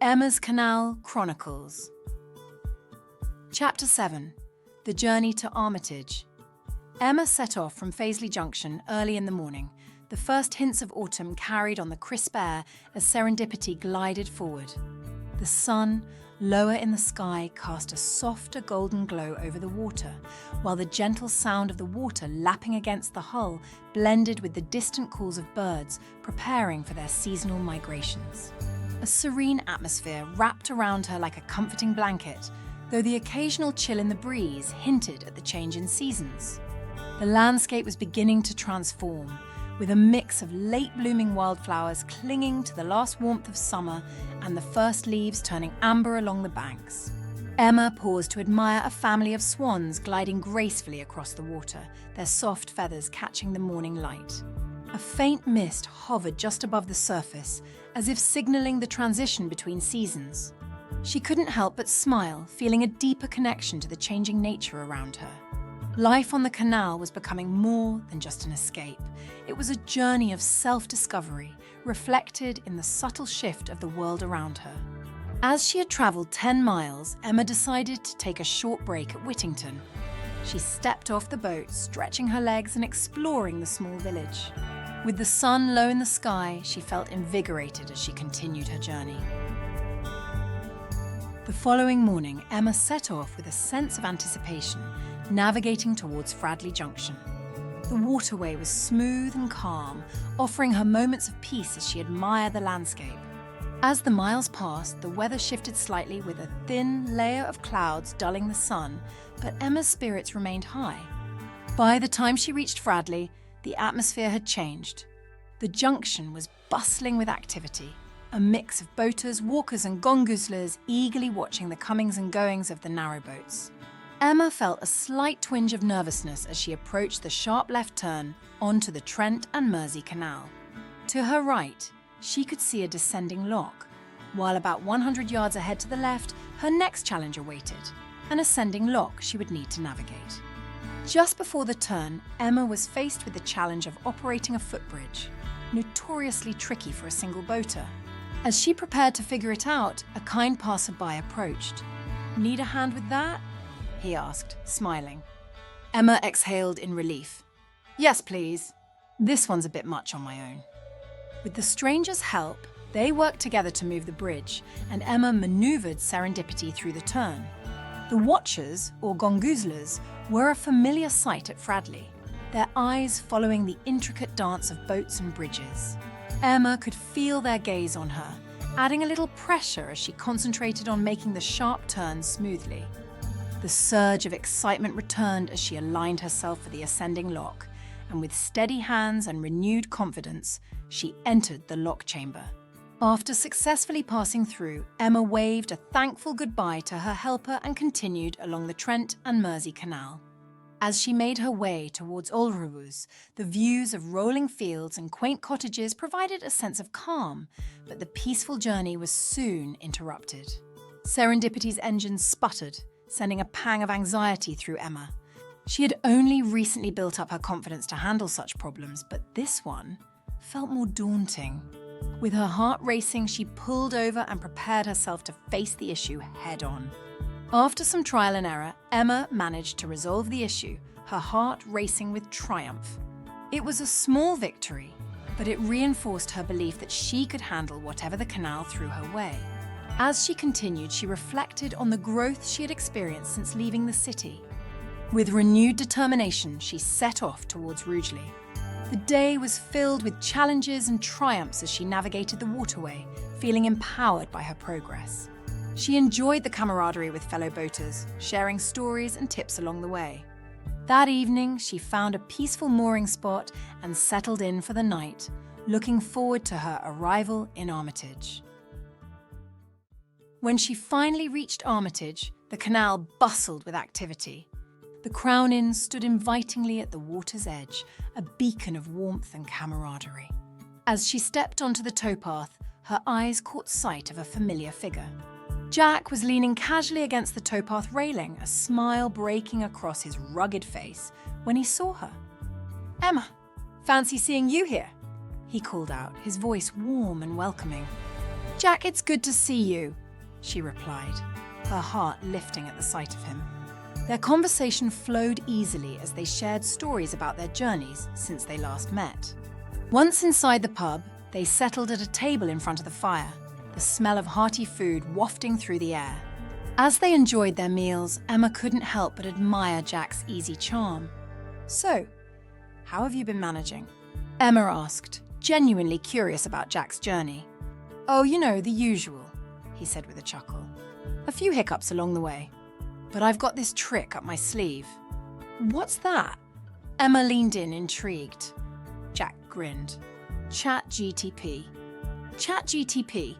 Emma's Canal Chronicles. Chapter 7. The Journey to Armitage. Emma set off from Fazeley Junction early in the morning, the first hints of autumn carried on the crisp air as Serendipity glided forward. The sun, lower in the sky, cast a softer golden glow over the water, while the gentle sound of the water lapping against the hull blended with the distant calls of birds preparing for their seasonal migrations. A serene atmosphere wrapped around her like a comforting blanket, though the occasional chill in the breeze hinted at the change in seasons. The landscape was beginning to transform, with a mix of late-blooming wildflowers clinging to the last warmth of summer and the first leaves turning amber along the banks. Emma paused to admire a family of swans gliding gracefully across the water, their soft feathers catching the morning light. A faint mist hovered just above the surface, as if signaling the transition between seasons. She couldn't help but smile, feeling a deeper connection to the changing nature around her. Life on the canal was becoming more than just an escape. It was a journey of self-discovery, reflected in the subtle shift of the world around her. As she had travelled 10 miles, Emma decided to take a short break at Whittington. She stepped off the boat, stretching her legs and exploring the small village. With the sun low in the sky, she felt invigorated as she continued her journey. The following morning, Emma set off with a sense of anticipation, navigating towards Fradley Junction. The waterway was smooth and calm, offering her moments of peace as she admired the landscape. As the miles passed, the weather shifted slightly with a thin layer of clouds dulling the sun, but Emma's spirits remained high. By the time she reached Fradley, the atmosphere had changed. The junction was bustling with activity, a mix of boaters, walkers and gongoozlers eagerly watching the comings and goings of the narrowboats. Emma felt a slight twinge of nervousness as she approached the sharp left turn onto the Trent and Mersey Canal. To her right, she could see a descending lock, while about 100 yards ahead to the left, her next challenge awaited, an ascending lock she would need to navigate. Just before the turn, Emma was faced with the challenge of operating a footbridge, notoriously tricky for a single boater. As she prepared to figure it out, a kind passerby approached. "Need a hand with that?" he asked, smiling. Emma exhaled in relief. "Yes, please. This one's a bit much on my own." With the stranger's help, they worked together to move the bridge, and Emma maneuvered Serendipity through the turn. The watchers, or gongoozlers, were a familiar sight at Fradley, their eyes following the intricate dance of boats and bridges. Emma could feel their gaze on her, adding a little pressure as she concentrated on making the sharp turn smoothly. The surge of excitement returned as she aligned herself for the ascending lock, and with steady hands and renewed confidence, she entered the lock chamber. After successfully passing through, Emma waved a thankful goodbye to her helper and continued along the Trent and Mersey Canal. As she made her way towards Olrewuz, the views of rolling fields and quaint cottages provided a sense of calm, but the peaceful journey was soon interrupted. Serendipity's engine sputtered, sending a pang of anxiety through Emma. She had only recently built up her confidence to handle such problems, but this one felt more daunting. With her heart racing, she pulled over and prepared herself to face the issue head-on. After some trial and error, Emma managed to resolve the issue, her heart racing with triumph. It was a small victory, but it reinforced her belief that she could handle whatever the canal threw her way. As she continued, she reflected on the growth she had experienced since leaving the city. With renewed determination, she set off towards Rugeley. The day was filled with challenges and triumphs as she navigated the waterway, feeling empowered by her progress. She enjoyed the camaraderie with fellow boaters, sharing stories and tips along the way. That evening, she found a peaceful mooring spot and settled in for the night, looking forward to her arrival in Armitage. When she finally reached Armitage, the canal bustled with activity. The Crown Inn stood invitingly at the water's edge, a beacon of warmth and camaraderie. As she stepped onto the towpath, her eyes caught sight of a familiar figure. Jack was leaning casually against the towpath railing, a smile breaking across his rugged face when he saw her. "Emma, fancy seeing you here," he called out, his voice warm and welcoming. "Jack, it's good to see you," she replied, her heart lifting at the sight of him. Their conversation flowed easily as they shared stories about their journeys since they last met. Once inside the pub, they settled at a table in front of the fire, the smell of hearty food wafting through the air. As they enjoyed their meals, Emma couldn't help but admire Jack's easy charm. "So, how have you been managing?" Emma asked, genuinely curious about Jack's journey. "Oh, you know, the usual," he said with a chuckle. "A few hiccups along the way. But I've got this trick up my sleeve." "What's that?" Emma leaned in, intrigued. Jack grinned. ChatGTP. ChatGTP?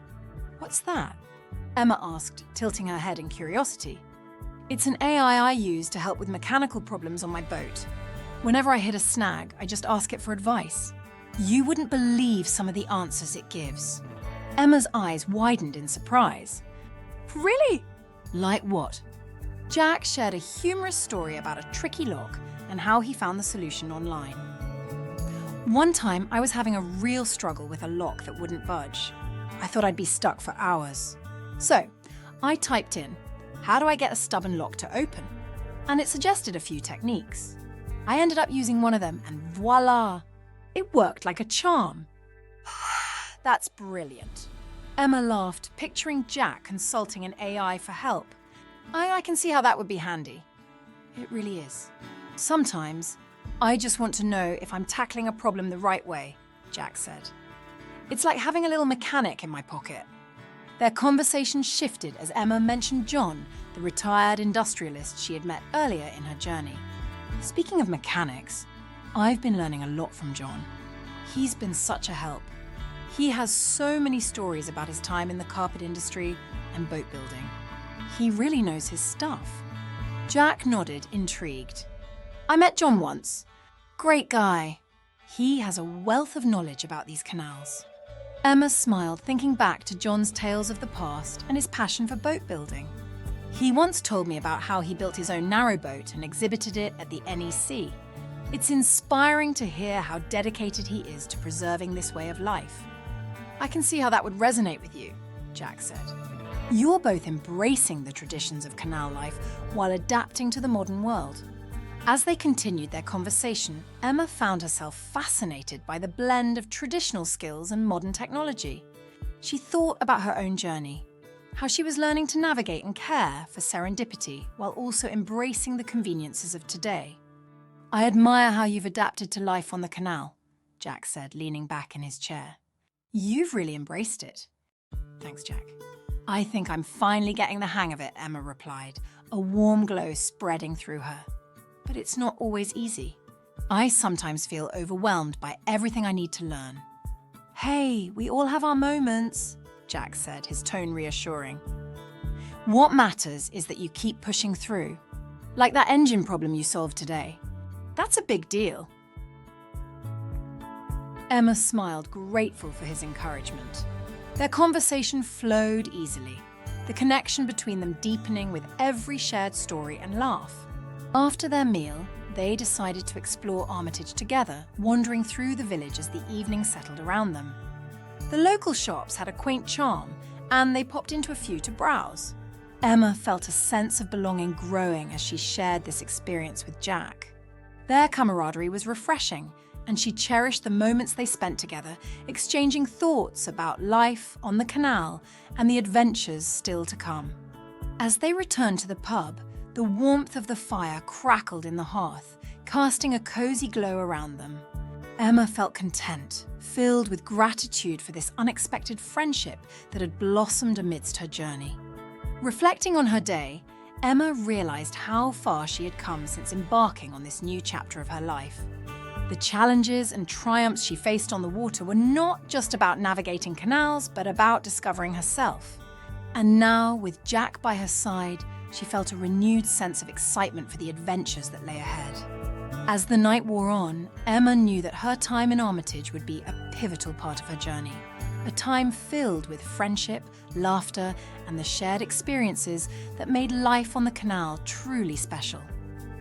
What's that?" Emma asked, tilting her head in curiosity. "It's an AI I use to help with mechanical problems on my boat. Whenever I hit a snag, I just ask it for advice. You wouldn't believe some of the answers it gives." Emma's eyes widened in surprise. "Really?" "Like what?" Jack shared a humorous story about a tricky lock and how he found the solution online. "One time, I was having a real struggle with a lock that wouldn't budge. I thought I'd be stuck for hours. So, I typed in, 'How do I get a stubborn lock to open?' And it suggested a few techniques. I ended up using one of them, and voila! It worked like a charm." "That's brilliant." Emma laughed, picturing Jack consulting an AI for help. I can see how that would be handy." "It really is. Sometimes, I just want to know if I'm tackling a problem the right way," Jack said. "It's like having a little mechanic in my pocket." Their conversation shifted as Emma mentioned John, the retired industrialist she had met earlier in her journey. "Speaking of mechanics, I've been learning a lot from John. He's been such a help. He has so many stories about his time in the carpet industry and boat building. He really knows his stuff." Jack nodded, intrigued. "I met John once. Great guy. He has a wealth of knowledge about these canals." Emma smiled, thinking back to John's tales of the past and his passion for boat building. "He once told me about how he built his own narrowboat and exhibited it at the NEC. It's inspiring to hear how dedicated he is to preserving this way of life." "I can see how that would resonate with you," Jack said. "You're both embracing the traditions of canal life while adapting to the modern world." As they continued their conversation, Emma found herself fascinated by the blend of traditional skills and modern technology. She thought about her own journey, how she was learning to navigate and care for serendipity while also embracing the conveniences of today. "I admire how you've adapted to life on the canal," Jack said, leaning back in his chair. "You've really embraced it." "Thanks, Jack." "I think I'm finally getting the hang of it," Emma replied, a warm glow spreading through her. "But it's not always easy. I sometimes feel overwhelmed by everything I need to learn." "Hey, we all have our moments," Jack said, his tone reassuring. "What matters is that you keep pushing through. Like that engine problem you solved today. That's a big deal." Emma smiled, grateful for his encouragement. Their conversation flowed easily, the connection between them deepening with every shared story and laugh. After their meal, they decided to explore Armitage together, wandering through the village as the evening settled around them. The local shops had a quaint charm, and they popped into a few to browse. Emma felt a sense of belonging growing as she shared this experience with Jack. Their camaraderie was refreshing, and she cherished the moments they spent together, exchanging thoughts about life on the canal and the adventures still to come. As they returned to the pub, the warmth of the fire crackled in the hearth, casting a cozy glow around them. Emma felt content, filled with gratitude for this unexpected friendship that had blossomed amidst her journey. Reflecting on her day, Emma realized how far she had come since embarking on this new chapter of her life. The challenges and triumphs she faced on the water were not just about navigating canals, but about discovering herself. And now, with Jack by her side, she felt a renewed sense of excitement for the adventures that lay ahead. As the night wore on, Emma knew that her time in Armitage would be a pivotal part of her journey, a time filled with friendship, laughter, and the shared experiences that made life on the canal truly special.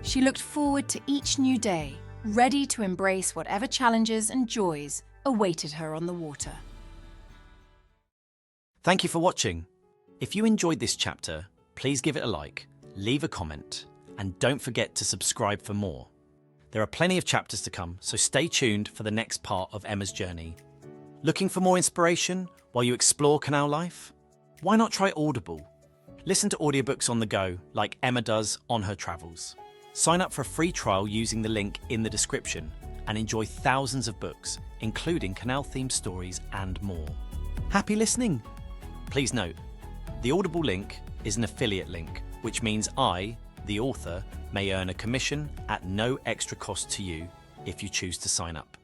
She looked forward to each new day, ready to embrace whatever challenges and joys awaited her on the water. Thank you for watching. If you enjoyed this chapter, please give it a like, leave a comment, and don't forget to subscribe for more. There are plenty of chapters to come, so stay tuned for the next part of Emma's journey. Looking for more inspiration while you explore canal life? Why not try Audible? Listen to audiobooks on the go, like Emma does on her travels. Sign up for a free trial using the link in the description and enjoy thousands of books, including canal-themed stories and more. Happy listening! Please note, the Audible link is an affiliate link, which means I, the author, may earn a commission at no extra cost to you if you choose to sign up.